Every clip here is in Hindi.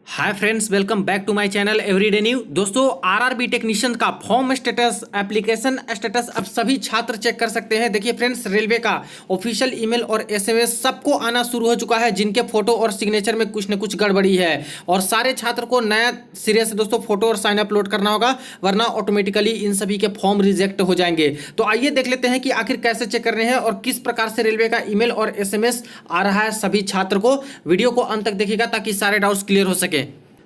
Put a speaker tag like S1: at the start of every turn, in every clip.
S1: Hi friends, welcome back to my channel everyday new. दोस्तों, आरआरबी टेक्नीशियन का फॉर्म स्टेटस, एप्लीकेशन स्टेटस अब सभी छात्र चेक कर सकते हैं। देखिए फ्रेंड्स, रेलवे का ऑफिशियल ईमेल और एसएमएस सबको आना शुरू हो चुका है जिनके फोटो और सिग्नेचर में कुछ न कुछ गड़बड़ी है। और सारे छात्र को नया सिरे से दोस्तों फोटो और साइन अपलोड करना होगा, वरना ऑटोमेटिकली इन सभी के फॉर्म रिजेक्ट हो जाएंगे। तो आइए देख लेते हैं कि आखिर कैसे चेक करने हैं और किस प्रकार से रेलवे का ईमेल और एसएमएस आ रहा है सभी छात्र को। वीडियो को अंत तक देखिएगा ताकि सारे डाउट्स क्लियर हो सके।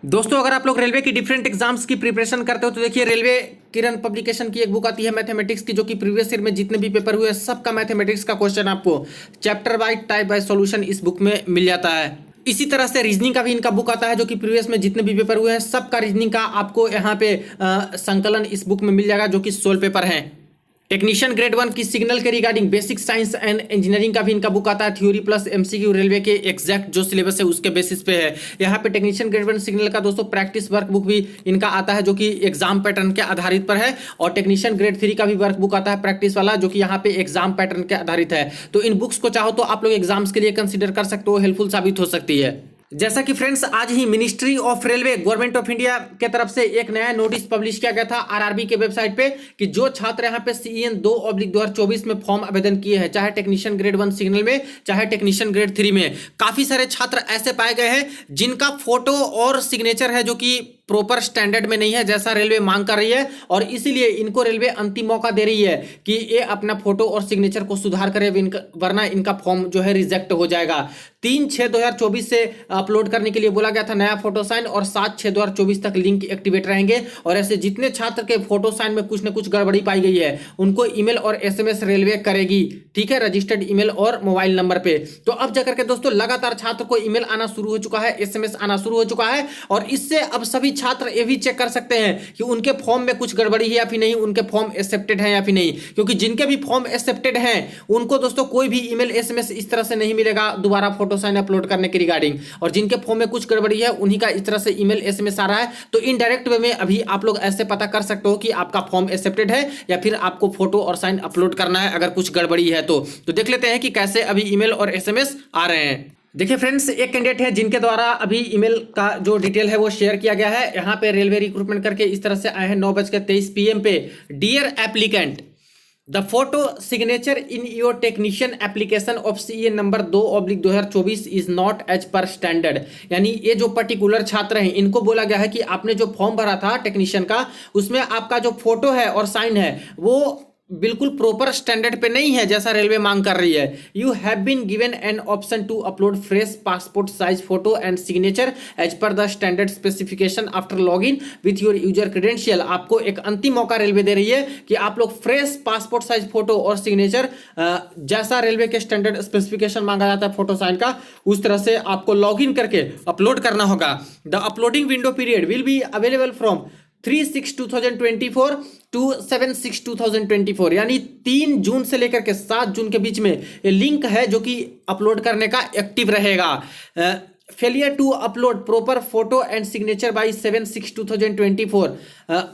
S1: दोस्तों, अगर आप लोग रेलवे की डिफरेंट एग्जाम्स की प्रिपरेशन करते हो तो देखिए, रेलवे किरण पब्लिकेशन की एक बुक आती है मैथमेटिक्स की, जो कि प्रीवियस ईयर में जितने भी पेपर हुए सबका मैथमेटिक्स का क्वेश्चन आपको chapter by type by solution इस बुक में मिल जाता है। इसी तरह से रीजनिंग का भी इनका बुक आता है, जो कि प्रीवियस में जितने भी पेपर हुए हैं सबका रीजनिंग का आपको यहाँ पे संकलन इस बुक में मिल जाएगा, जो कि 16 पेपर हैं। टेक्नीशियन ग्रेड 1 की सिग्नल के regarding basic science and engineering का भी इनका बुक आता है, थ्योरी प्लस एमसीक्यू, रेलवे के एग्जैक्ट जो सिलेबस है उसके बेसिस पे है। यहाँ पे टेक्नीशियन ग्रेड 1 सिग्नल का दोस्तों प्रैक्टिस वर्क बुक भी इनका आता है, जो कि एग्जाम पैटर्न के आधारित पर है। और टेक्नीशियन ग्रेड 3 का भी वर्क बुक आता है प्रैक्टिस वाला, जो कि यहाँ पे एग्जाम पैटर्न के आधारित है। तो इन बुक्स को चाहो तो आप लोग एग्जाम्स के लिए कंसिडर कर सकते हो, हेल्पफुल साबित हो सकती है। जैसा कि फ्रेंड्स, आज ही ministry of railway government of India के तरफ से एक नया नोटिस पब्लिश किया गया था आरआरबी के वेबसाइट पे, कि जो छात्र यहाँ पे CEN 2/2024 में फॉर्म आवेदन किए हैं, चाहे टेक्नीशियन ग्रेड 1 सिग्नल में चाहे टेक्नीशियन ग्रेड 3 में, काफी सारे छात्र ऐसे पाए गए हैं जिनका फोटो और सिग्नेचर है जो कि प्रॉपर स्टैंडर्ड में नहीं है जैसा रेलवे मांग कर रही है। और इसीलिए इनको रेलवे अंतिम मौका दे रही है कि ये अपना फोटो और सिग्नेचर को सुधार करे, वरना इनका फॉर्म जो है रिजेक्ट हो जाएगा। 3/6/2024 से अपलोड करने के लिए बोला गया था नया फोटो साइन, और 7/6/2024 तक लिंक एक्टिवेट रहेंगे। और ऐसे जितने छात्र के फोटो साइन में कुछ न कुछ गड़बड़ी पाई गई है उनको ईमेल और एसएमएस रेलवे करेगी, ठीक है, रजिस्टर्ड ईमेल और मोबाइल नंबर पे। तो अब जाकर के दोस्तों लगातार छात्र को ईमेल आना शुरू हो चुका है, एसएमएस आना शुरू हो चुका है। और इससे अब सभी छात्र ये भी चेक कर सकते हैं कि उनके फॉर्म में कुछ गड़बड़ी है या फिर नहीं, उनके फॉर्म एक्सेप्टेड है या फिर नहीं। क्योंकि जिनके भी फॉर्म एक्सेप्टेड हैं उनको दोस्तों कोई भी ईमेल एसएमएस इस तरह से नहीं मिलेगा दोबारा फोटो साइन अपलोड करने के रिगार्डिंग। और जिनके फॉर्म में कुछ गड़बड़ी है उन्हीं का इस तरह से ईमेल एसएमएस आ रहा है। तो इनडायरेक्ट वे में अभी आप लोग ऐसे पता कर सकते हो कि आपका फॉर्म एक्सेप्टेड है या फिर आपको फोटो और साइन अपलोड करना है अगर कुछ गड़बड़ी है तो देख लेते हैं कि कैसे अभी ईमेल और एसएमएस आ रहे हैं। देखिए फ्रेंड्स, एक कैंडिडेट है जिनके द्वारा अभी ईमेल का जो डिटेल है वो शेयर किया गया है। यहाँ पे रेलवे रिक्रूटमेंट करके इस तरह से आए हैं 9:23 PM पे। Dear applicant, the photo signature in your technician application of CEN number 2/2024 is not as per standard. यानी ये जो पर्टिकुलर छात्र हैं इनको बोला गया है कि आपने जो फॉर्म भरा था टेक्नीशियन का, उसमें आपका जो फोटो है और साइन है वो बिल्कुल प्रॉपर स्टैंडर्ड पे नहीं है जैसा रेलवे मांग कर रही है। You have been given an option to upload fresh passport size photo and signature as per the standard specification after log in with your user credential. आपको एक अंतिम मौका रेलवे दे रही है कि आप लोग फ्रेश पासपोर्ट साइज फोटो और सिग्नेचर जैसा रेलवे के स्टैंडर्ड स्पेसिफिकेशन मांगा जाता है फोटो साइन का, उस तरह से आपको लॉग इन करके अपलोड करना होगा। The uploading window period will be available from 3/6/2024 to 7/6/2024। यानी 3 जून से लेकर के 7 जून के बीच में ये लिंक है जो कि अपलोड करने का एक्टिव रहेगा। Failure to upload proper photo and signature by 7/6/2024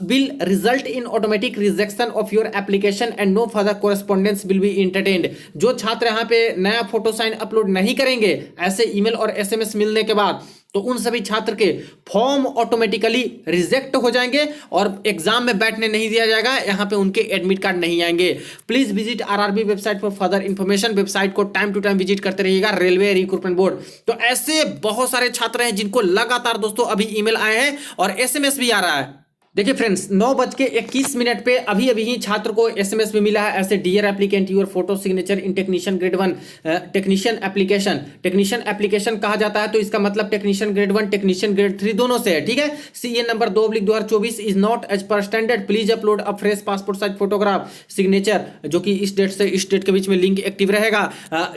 S1: will result in automatic rejection of your application and no further correspondence will be entertained। जो छात्र यहाँ पे नया फोटो साइन अपलोड नहीं करेंगे ऐसे ईमेल और एसएमएस मिलने के बाद, तो उन सभी छात्र के फॉर्म ऑटोमेटिकली रिजेक्ट हो जाएंगे और एग्जाम में बैठने नहीं दिया जाएगा, यहाँ पे उनके एडमिट कार्ड नहीं आएंगे। Please visit RRB website for further information. Website को टाइम टू टाइम विजिट करते रहिएगा, रेलवे रिक्रूटमेंट बोर्ड। तो ऐसे बहुत सारे छात्र हैं जिनको लगातार दोस्तों अभी ईमेल आए हैं और एसएमएस भी आ रहा है। देखिए फ्रेंड्स, 9:21 पे अभी ही छात्र को एसएमएस में मिला है ऐसे, dear applicant your photo signature in technician grade 1 technician application कहा जाता है, तो इसका मतलब टेक्नीशियन ग्रेड 1 टेक्नीशियन ग्रेड 3 दोनों से है, ठीक है। CEN number 2/2024 is not as per standard. Please upload a fresh passport size photograph signature, जो कि इस डेट से इस डेट के बीच में लिंक एक्टिव रहेगा।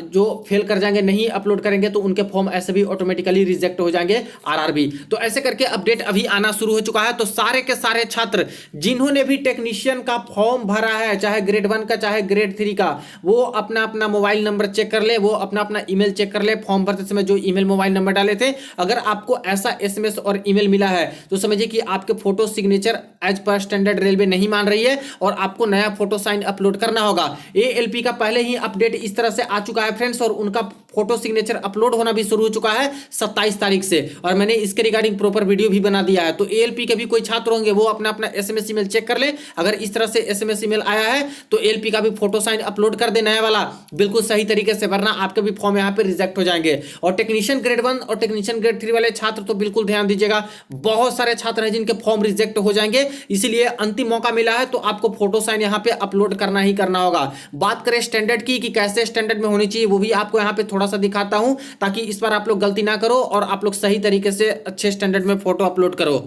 S1: जो फेल कर जाएंगे, नहीं अपलोड करेंगे, तो उनके फॉर्म ऐसे भी ऑटोमेटिकली रिजेक्ट हो जाएंगे आरआरबी। तो ऐसे करके अपडेट अभी आना शुरू हो चुका है। तो सारे के सारे छात्र जिन्होंने भी टेक्नीशियन का फॉर्म भरा है, चाहे ग्रेड 1 का चाहे ग्रेड 3 का, वो अपना अपना मोबाइल नंबर चेक कर ले, वो अपना अपना ईमेल चेक कर ले। फॉर्म भरते समय जो ईमेल मोबाइल नंबर डाले थे, अगर आपको ऐसा एसएमएस और ईमेल मिला है तो समझिए कि आपके photo signature as per standard railway नहीं मान रही है और आपको नया फोटो साइन अपलोड करना होगा। एएलपी का पहले ही अपडेट इस तरह से आ चुका है फ्रेंड्स, और उनका फोटो सिग्नेचर अपलोड होना भी शुरू हो चुका है 27 तारीख से, और मैंने इसके रिगार्डिंग प्रॉपर वीडियो भी बना दिया है। तो एएलपी के भी कोई छात्र होंगे वो अपना अपना एसएमएस ईमेल चेक कर ले, अगर इस तरह से एसएमएस ईमेल आया है तो एएलपी का भी फोटो साइन अपलोड कर दे नया वाला, बिल्कुल सही तरीके से, वरना आपके भी फॉर्म यहाँ पे रिजेक्ट हो जाएंगे। और टेक्नीशियन ग्रेड 1 और टेक्नीशियन ग्रेड 3 वाले छात्र तो बिल्कुल ध्यान दीजिएगा, बहुत सारे छात्र हैं जिनके फॉर्म रिजेक्ट हो जाएंगे, इसलिए अंतिम मौका मिला है तो आपको फोटो साइन यहाँ पे अपलोड करना ही करना होगा। बात करें स्टैंडर्ड की कि कैसे स्टैंडर्ड में होनी चाहिए, वो भी आपको यहाँ पे थोड़ा सा दिखाता हूं, ताकि इस बार आप लोग गलती ना करो और आप लोग सही तरीके से अच्छे स्टैंडर्ड में फोटो अपलोड करो।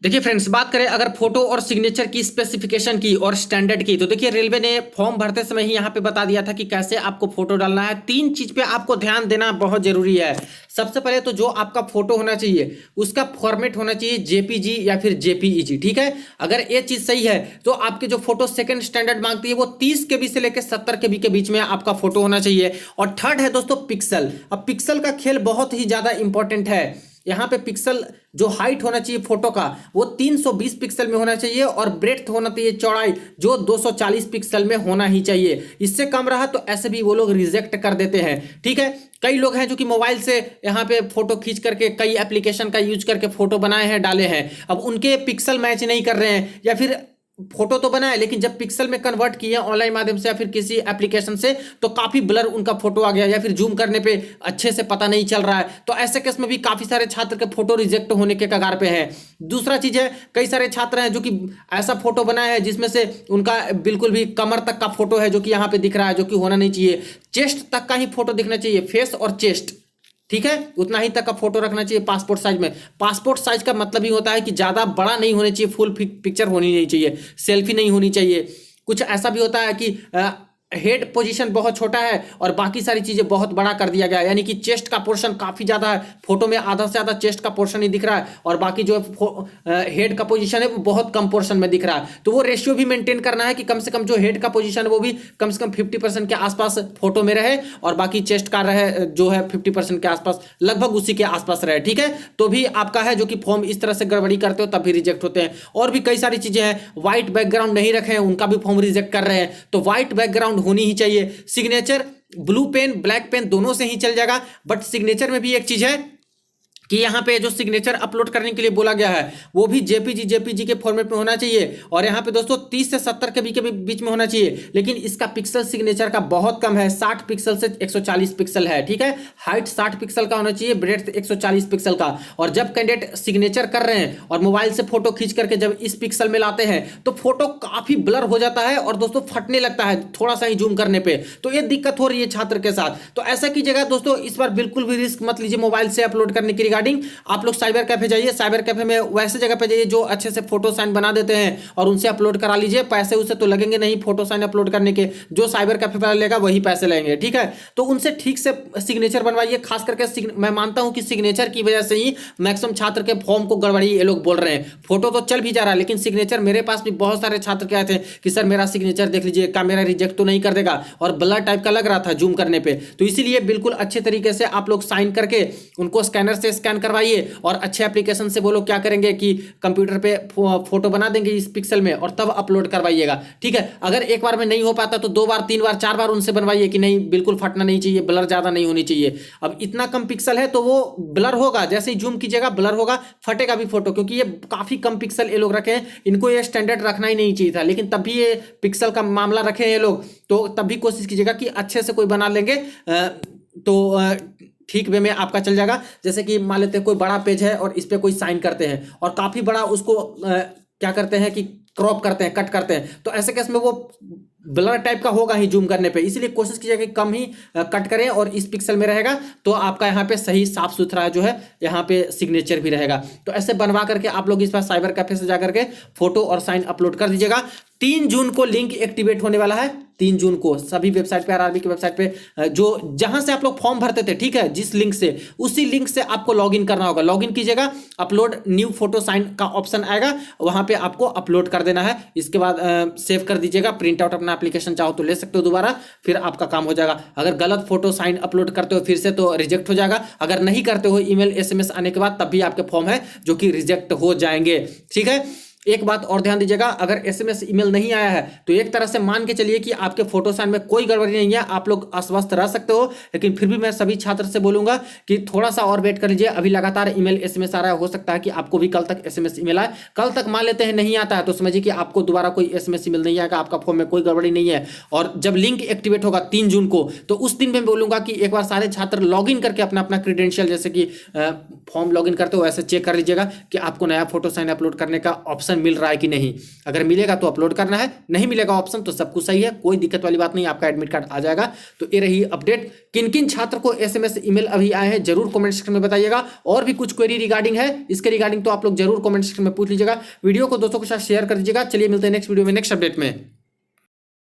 S1: देखिए फ्रेंड्स, बात करें अगर फोटो और सिग्नेचर की स्पेसिफिकेशन की और स्टैंडर्ड की, तो देखिए रेलवे ने फॉर्म भरते समय ही यहाँ पे बता दिया था कि कैसे आपको फोटो डालना है। 3 चीज पे आपको ध्यान देना बहुत जरूरी है। सबसे पहले तो जो आपका फोटो होना चाहिए उसका फॉर्मेट होना चाहिए जेपीजी या फिर जेपीईजी, ठीक है। अगर ये चीज सही है तो आपके जो फोटो सेकंड स्टैंडर्ड मांगती है वो 30 केबी से लेकर 70 केबी के बीच में आपका फोटो होना चाहिए। और थर्ड है दोस्तों पिक्सल। अब पिक्सल का खेल बहुत ही ज्यादा इंपॉर्टेंट है। यहाँ पे पिक्सल जो हाइट होना चाहिए फोटो का वो 320 पिक्सल में होना चाहिए, और ब्रेड्थ होना चाहिए चौड़ाई जो 240 पिक्सल में होना ही चाहिए। इससे कम रहा तो ऐसे भी वो लोग रिजेक्ट कर देते हैं, ठीक है। कई लोग हैं जो कि मोबाइल से यहाँ पे फोटो खींच करके कई एप्लीकेशन का यूज करके फोटो बनाए हैं, डाले हैं, अब उनके पिक्सल मैच नहीं कर रहे हैं, या फिर फोटो तो बनाए लेकिन जब पिक्सल में कन्वर्ट किए ऑनलाइन माध्यम से या फिर किसी एप्लीकेशन से तो काफी ब्लर उनका फोटो आ गया, या फिर जूम करने पे अच्छे से पता नहीं चल रहा है। तो ऐसे केस में भी काफी सारे छात्र के फोटो रिजेक्ट होने के कगार पे है। दूसरा चीज है, कई सारे छात्र हैं जो कि ऐसा फोटो बनाए हैं जिसमें से उनका बिल्कुल भी कमर तक का फोटो है जो कि यहाँ पे दिख रहा है, जो कि होना नहीं चाहिए। चेस्ट तक का ही फोटो दिखना चाहिए, फेस और चेस्ट, ठीक है, उतना ही तक का फोटो रखना चाहिए पासपोर्ट साइज में। पासपोर्ट साइज का मतलब ही होता है कि ज्यादा बड़ा नहीं होना चाहिए, फुल पिक्चर होनी नहीं चाहिए, सेल्फी नहीं होनी चाहिए। कुछ ऐसा भी होता है कि हेड पोजीशन बहुत छोटा है और बाकी सारी चीजें बहुत बड़ा कर दिया गया है, यानी कि चेस्ट का पोर्शन काफी ज्यादा है, फोटो में आधा से ज्यादा चेस्ट का पोर्शन ही दिख रहा है, और बाकी जो हेड का पोजीशन है वो बहुत कम पोर्शन में दिख रहा है। तो वो रेशियो भी मेंटेन करना है कि कम से कम जो हेड का पोजीशन है वो भी कम से कम 50% के आसपास फोटो में रहे, और बाकी चेस्ट का रहे जो है 50% के आसपास, लगभग उसी के आसपास रहे, ठीक है। तो भी आपका है जो कि फॉर्म इस तरह से गड़बड़ी करते हो तब भी रिजेक्ट होते हैं। और भी कई सारी चीजें हैं, व्हाइट बैकग्राउंड नहीं रखे हैं उनका भी फॉर्म रिजेक्ट कर रहे हैं, तो व्हाइट बैकग्राउंड होनी ही चाहिए। Signature blue pen black pen दोनों से ही चल जाएगा, बट सिग्नेचर में भी एक चीज है कि यहाँ पे जो सिग्नेचर अपलोड करने के लिए बोला गया है वो भी जेपीजी के फॉर्मेट में होना चाहिए, और यहाँ पे दोस्तों 30 से 70 के बीच में होना चाहिए। लेकिन इसका पिक्सल सिग्नेचर का बहुत कम है, 60 पिक्सल से 140 पिक्सल है, ठीक है। हाइट 60 पिक्सल का होना चाहिए, ब्रेड्थ 140 पिक्सल का। और जब कैंडिडेट सिग्नेचर कर रहे हैं और मोबाइल से फोटो खींच करके जब इस पिक्सल में लाते हैं तो फोटो काफी ब्लर हो जाता है और दोस्तों फटने लगता है थोड़ा सा ही जूम करने पे, तो ये दिक्कत हो रही है छात्र के साथ। तो ऐसा कीजिएगा दोस्तों, इस बार बिल्कुल भी रिस्क मत लीजिए मोबाइल से अपलोड करने की। आप लोग साइबर कैफे जाइए, साइबर कैफे में वैसे जगह पे जाइए जो अच्छे से फोटो साइन बना देते हैं और उनसे अपलोड करा लीजिए। पैसे उसे तो लगेंगे नहीं फोटो साइन अपलोड करने के, जो साइबर कैफे वाला लेगा वही पैसे लेंगे, ठीक है। तो उनसे ठीक से सिग्नेचर बनवाइए, खास करके मैं मानता हूं कि सिग्नेचर की वजह से ही मैक्सिमम छात्र के फॉर्म को गड़बड़ी ये लोग बोल रहे हैं। फोटो तो चल भी जा रहा है लेकिन सिग्नेचर, मेरे पास भी बहुत सारे छात्र क्या थे कि सर मेरा सिग्नेचर देख लीजिए, क्या मेरा रिजेक्ट तो नहीं कर देगा, और ब्लर टाइप का लग रहा था जूम करने पे। तो इसीलिए बिल्कुल अच्छे तरीके से आप लोग साइन करके उनको स्कैनर से स्कैन करवाइए, और अच्छे एप्लीकेशन से वो लोग क्या करेंगे कि कंप्यूटर पे फोटो बना देंगे इस पिक्सल में और तब अपलोड करवाइएगा, ठीक है। अगर एक बार में नहीं हो पाता तो 2 बार 3 बार 4 बार उनसे बनवाइए कि नहीं बिल्कुल फटना नहीं चाहिए, ब्लर ज्यादा नहीं होनी चाहिए। अब इतना कम पिक्सल है तो वो ब्लर होगा, जैसे ही जूम कीजिएगा ब्लर होगा, फटेगा भी फोटो, क्योंकि ये काफी कम पिक्सल ये लोग रखे हैं। इनको ये स्टैंडर्ड रखना ही नहीं चाहिए था, लेकिन तब भी ये पिक्सल का मामला रखे हैं ये लोग, तो तब भी कोशिश कीजिएगा कि अच्छे से कोई बना लेंगे तो ठीक वे में आपका चल जाएगा। जैसे कि मान लेते हैं कोई बड़ा पेज है और इस पे कोई साइन करते हैं और काफी बड़ा उसको क्या करते हैं कि क्रॉप करते हैं, कट करते हैं, तो ऐसे केस में वो ब्लर टाइप का होगा ही जूम करने पे, इसलिए कोशिश कीजिएगा कि कम ही कट करें और इस पिक्सल में रहेगा तो आपका यहाँ पे सही साफ सुथरा जो है यहाँ पे सिग्नेचर भी रहेगा। तो ऐसे बनवा करके आप लोग इस बार साइबर कैफे से जाकर के फोटो और साइन अपलोड कर दीजिएगा। 3 जून को लिंक एक्टिवेट होने वाला है, 3 जून को सभी वेबसाइट पे, आरआरबी की वेबसाइट पे, जो जहां से आप लोग फॉर्म भरते थे, ठीक है, जिस लिंक से, उसी लिंक से आपको लॉगिन करना होगा। लॉगिन कीजिएगा, अपलोड न्यू फोटो साइन का ऑप्शन आएगा, वहां पे आपको अपलोड कर देना है। इसके बाद सेव कर दीजिएगा, प्रिंट आउट अपना एप्लीकेशन चाहो तो ले सकते हो दोबारा, फिर आपका काम हो जाएगा। अगर गलत फोटो साइन अपलोड करते हो फिर से तो रिजेक्ट हो जाएगा, अगर नहीं करते हो ईमेल एसएमएस आने के बाद तब भी आपके फॉर्म है जो कि रिजेक्ट हो जाएंगे, ठीक है। एक बात और ध्यान दीजिएगा, अगर एसएमएस ईमेल नहीं आया है तो एक तरह से मान के चलिए कि आपके फोटो साइन में कोई गड़बड़ी नहीं है, आप लोग आश्वस्त रह सकते हो। लेकिन फिर भी मैं सभी छात्र से बोलूंगा कि थोड़ा सा और वेट कर लीजिए, अभी लगातार ईमेल एसएमएस आ रहा है, हो सकता है कि आपको भी कल तक एसएमएस ईमेल आए। कल तक मान लेते हैं नहीं आता है तो समझिए कि आपको दोबारा कोई एसएमएस ईमेल नहीं आएगा, आपका फॉर्म में कोई गड़बड़ी नहीं है। और जब लिंक एक्टिवेट होगा 3 जून को, तो उस दिन मैं बोलूंगा कि एक बार सारे छात्र लॉगिन करके अपना अपना क्रेडेंशियल, जैसे कि फॉर्म लॉगिन करते हो वैसे चेक कर लीजिएगा कि आपको नया फोटो साइन अपलोड करने का ऑप्शन मिल रहा है कि नहीं। अगर मिलेगा तो अपलोड करना है, नहीं मिलेगा ऑप्शन तो सब कुछ सही है, कोई दिक्कत वाली बात नहीं, आपका एडमिट कार्ड आ जाएगा। तो ये रही अपडेट। किन किन छात्र को एसएमएस ईमेल अभी आए हैं जरूर कमेंट सेक्शन में बताइएगा। और भी कुछ क्वेरी रिगार्डिंग है इसके रिगार्डिंग तो आप लोग जरूर कमेंट सेक्शन में पूछ लीजिएगा। वीडियो को दोस्तों के साथ शेयर कर दीजिएगा। चलिए मिलते हैं नेक्स्ट वीडियो में नेक्स्ट अपडेट में।